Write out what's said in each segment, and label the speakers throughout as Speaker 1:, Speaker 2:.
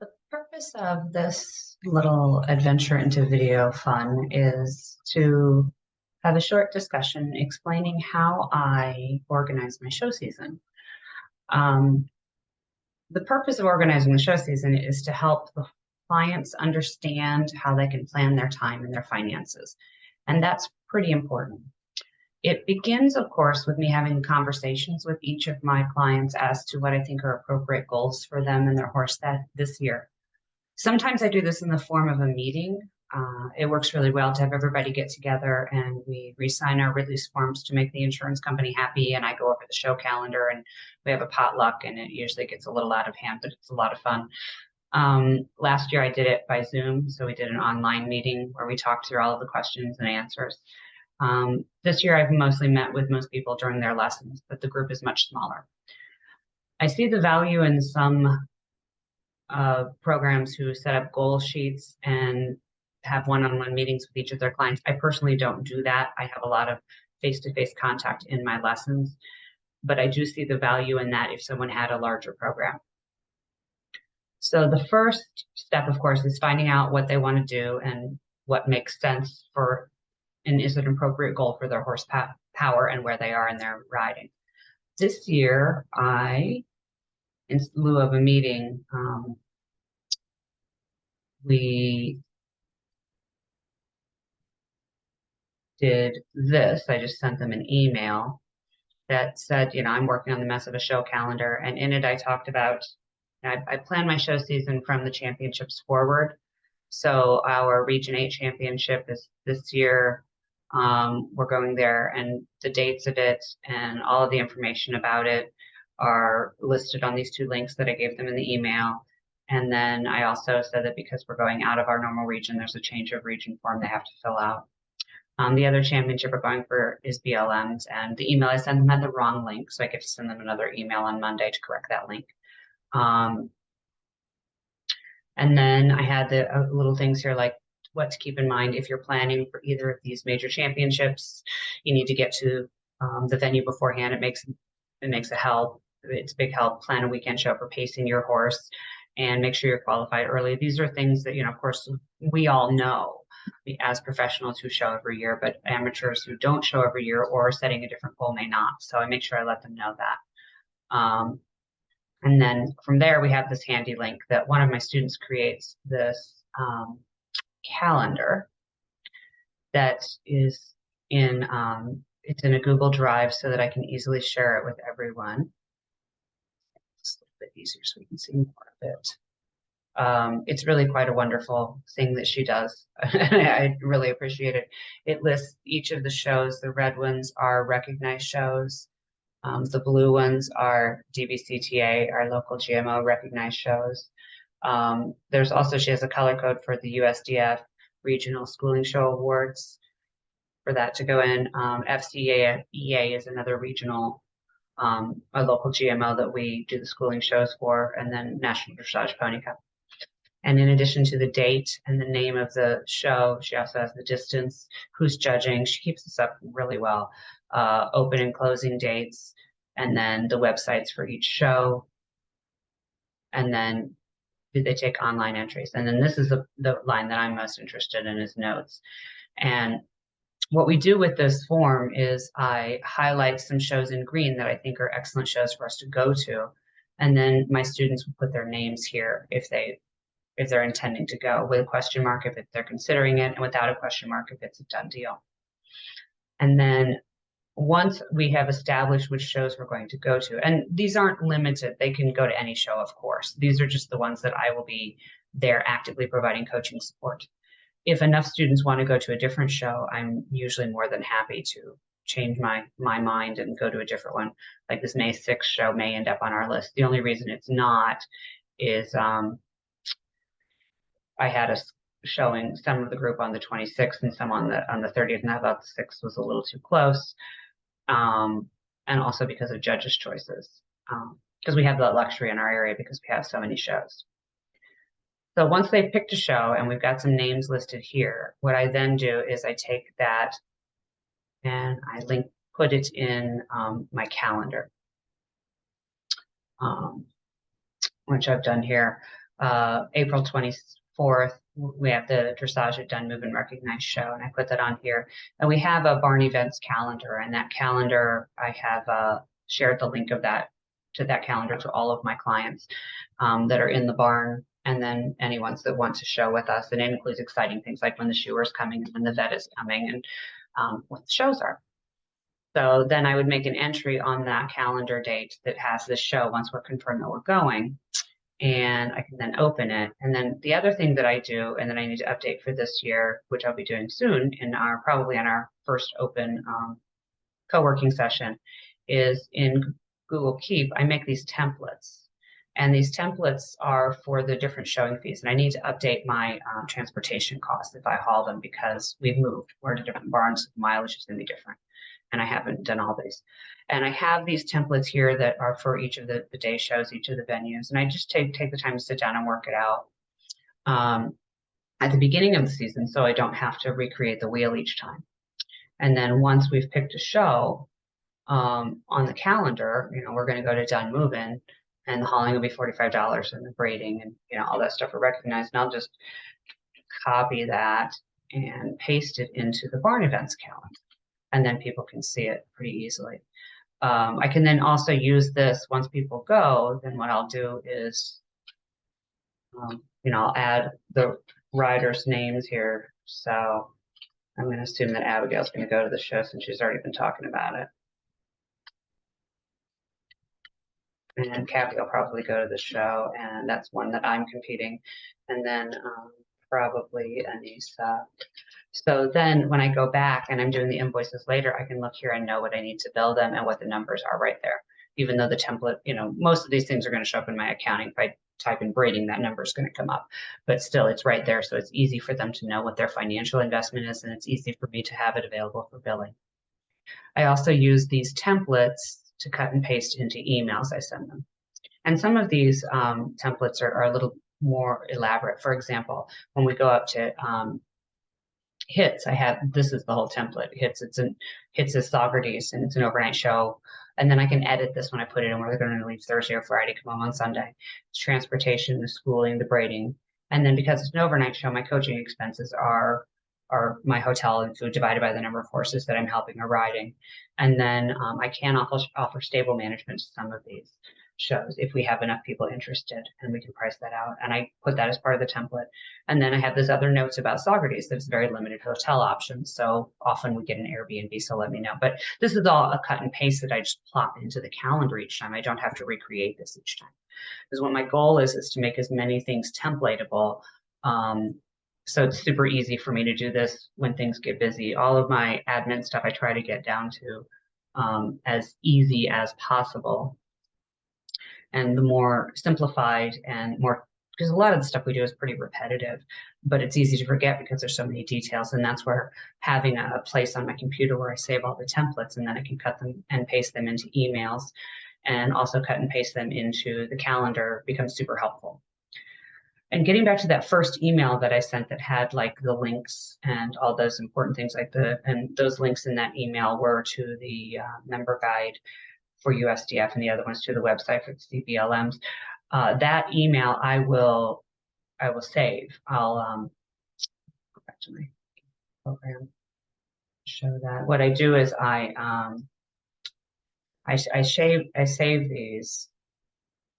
Speaker 1: The purpose of this little adventure into video fun is to have a short discussion explaining how I organize my show season. Um, the purpose of organizing the show season is to help the clients understand how they can plan their time and their finances. And that's pretty important. It begins, of course, with me having conversations with each of my clients as to what I think are appropriate goals for them and their horse that this year. Sometimes I do this in the form of a meeting. It works really well to have everybody get together and we re-sign our release forms to make the insurance company happy. And I go over the show calendar and we have a potluck, and it usually gets a little out of hand, but it's a lot of fun. Last year I did it by Zoom. So we did an online meeting where we talked through all of the questions and answers. This year I've mostly met with most people during their lessons, but the group is much smaller. I see the value in some programs who set up goal sheets and have one-on-one meetings with each of their clients. I personally don't do that. I have a lot of face-to-face contact in my lessons, but I do see the value in that if someone had a larger program. So the first step, of course, is finding out what they want to do and what makes sense for, and is an appropriate goal for their horsepower and where they are in their riding. This year, in lieu of a meeting, we did this. I just sent them an email that said, I'm working on the mess of a show calendar. And in it, I talked about, I plan my show season from the championships forward. So our Region 8 championship is this year. We're going there, and the dates of it and all of the information about it are listed on these two links that I gave them in the email. And then I also said that because we're going out of our normal region, there's a change of region form they have to fill out. The other championship we're going for is BLMs, and the email I sent them had the wrong link, so I get to send them another email on Monday to correct that link. And then I had the little things here like what to keep in mind if you're planning for either of these major championships. You need to get to the venue beforehand. It's a big help. Plan a weekend show for pacing your horse and make sure you're qualified early. These are things that, of course, we all know as professionals who show every year, but amateurs who don't show every year or are setting a different goal may not. So I make sure I let them know that. And then from there, we have this handy link that one of my students creates this calendar that is in, it's in a Google Drive so that I can easily share it with everyone. It's a little bit easier so we can see more of it. It's really quite a wonderful thing that she does. I really appreciate it. It lists each of the shows. The red ones are recognized shows. The blue ones are DBCTA, our local GMO recognized shows. There's also, she has a color code for the USDF Regional Schooling Show Awards for that to go in. FCEA is another regional, a local GMO that we do the schooling shows for, and then National Dressage Pony Cup. And in addition to the date and the name of the show, she also has the distance, who's judging. She keeps this up really well. Open and closing dates, and then the websites for each show. And then do they take online entries? And then this is the line that I'm most interested in is notes. And what we do with this form is I highlight some shows in green that I think are excellent shows for us to go to. And then my students will put their names here if they're intending to go, with a question mark if they're considering it, and without a question mark if it's a done deal. And then once we have established which shows we're going to go to, and these aren't limited, they can go to any show, of course. These are just the ones that I will be there actively providing coaching support. If enough students want to go to a different show, I'm usually more than happy to change my mind and go to a different one. Like this May 6th show may end up on our list. The only reason it's not is I had us showing some of the group on the 26th and some on the 30th, and I thought the 6th was a little too close. And also because of judges' choices, because we have that luxury in our area because we have so many shows. So once they've picked a show and we've got some names listed here, what I then do is I take that and I put it in my calendar, which I've done here. April 24th, we have the Dressage at Done, Move, and Recognize show, and I put that on here. And we have a Barn Events calendar, and that calendar, I have shared the link of that to that calendar to all of my clients that are in the barn, and then anyone that wants to show with us. And it includes exciting things like when the shoer is coming, and when the vet is coming, and what the shows are. So then I would make an entry on that calendar date that has the show once we're confirmed that we're going. And I can then open it. And then the other thing that I do, and then I need to update for this year, which I'll be doing soon in probably in our first open co-working session, is in Google Keep, I make these templates. And these templates are for the different showing fees. And I need to update my transportation costs if I haul them, because we've moved. We're to different barns. Mileage is going to be different. And I haven't done all these. And I have these templates here that are for each of the day shows, each of the venues. And I just take the time to sit down and work it out at the beginning of the season, so I don't have to recreate the wheel each time. And then once we've picked a show on the calendar, we're going to go to Done Moving, and the hauling will be $45, and the braiding and all that stuff are recognized. And I'll just copy that and paste it into the Barn Events calendar. And then people can see it pretty easily. I can then also use this once people go. Then what I'll do is, I'll add the riders' names here. So I'm going to assume that Abigail's going to go to the show since she's already been talking about it. And Kathy will probably go to the show, and that's one that I'm competing. And then probably Anissa. So then when I go back and I'm doing the invoices later, I can look here and know what I need to bill them and what the numbers are right there. Even though the template, most of these things are going to show up in my accounting. If I type in braiding, that number is going to come up. But still, it's right there. So it's easy for them to know what their financial investment is, and it's easy for me to have it available for billing. I also use these templates to cut and paste into emails I send them. And some of these templates are a little more elaborate. For example, when we go up to Hits, this is the whole template. Hits is Saugerties, and it's an overnight show. And then I can edit this when I put it in, whether they're going to leave Thursday or Friday, come home on Sunday. It's transportation, the schooling, the braiding. And then because it's an overnight show, my coaching expenses are my hotel and food divided by the number of horses that I'm helping or riding. And then I can offer stable management to some of these shows if we have enough people interested, and we can price that out. And I put that as part of the template. And then I have these other notes about Saugerties. There's very limited hotel options. So often we get an Airbnb, so let me know. But this is all a cut and paste that I just plop into the calendar each time. I don't have to recreate this each time. Because what my goal is to make as many things templatable. So it's super easy for me to do this when things get busy. All of my admin stuff I try to get down to as easy as possible. And the more simplified and more, because a lot of the stuff we do is pretty repetitive, but it's easy to forget because there's so many details. And that's where having a place on my computer where I save all the templates, and then I can cut them and paste them into emails, and also cut and paste them into the calendar becomes super helpful. And getting back to that first email that I sent that had like the links and all those important things, and those links in that email were to the member guide for USDF, and the other ones to the website for the CBLMs. That email I will save. I'll go back to my program, show that. What I do is I save these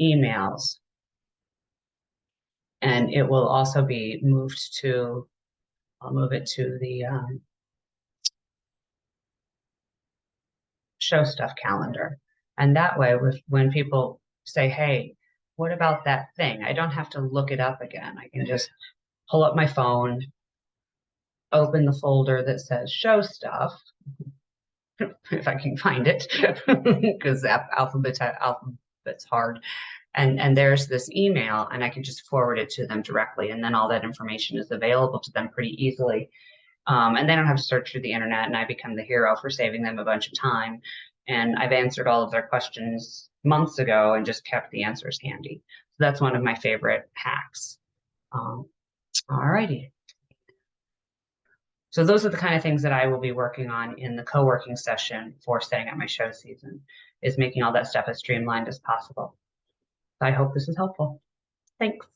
Speaker 1: emails, and it will also be moved to, I'll move it to the show stuff calendar. And that way, when people say, hey, what about that thing? I don't have to look it up again. I can just pull up my phone, open the folder that says show stuff, if I can find it, because alphabet's hard. And there's this email, and I can just forward it to them directly. And then all that information is available to them pretty easily. And they don't have to search through the internet, and I become the hero for saving them a bunch of time. And I've answered all of their questions months ago and just kept the answers handy. So that's one of my favorite hacks. All righty. So those are the kind of things that I will be working on in the co-working session for setting up my show season, is making all that stuff as streamlined as possible. So I hope this is helpful. Thanks.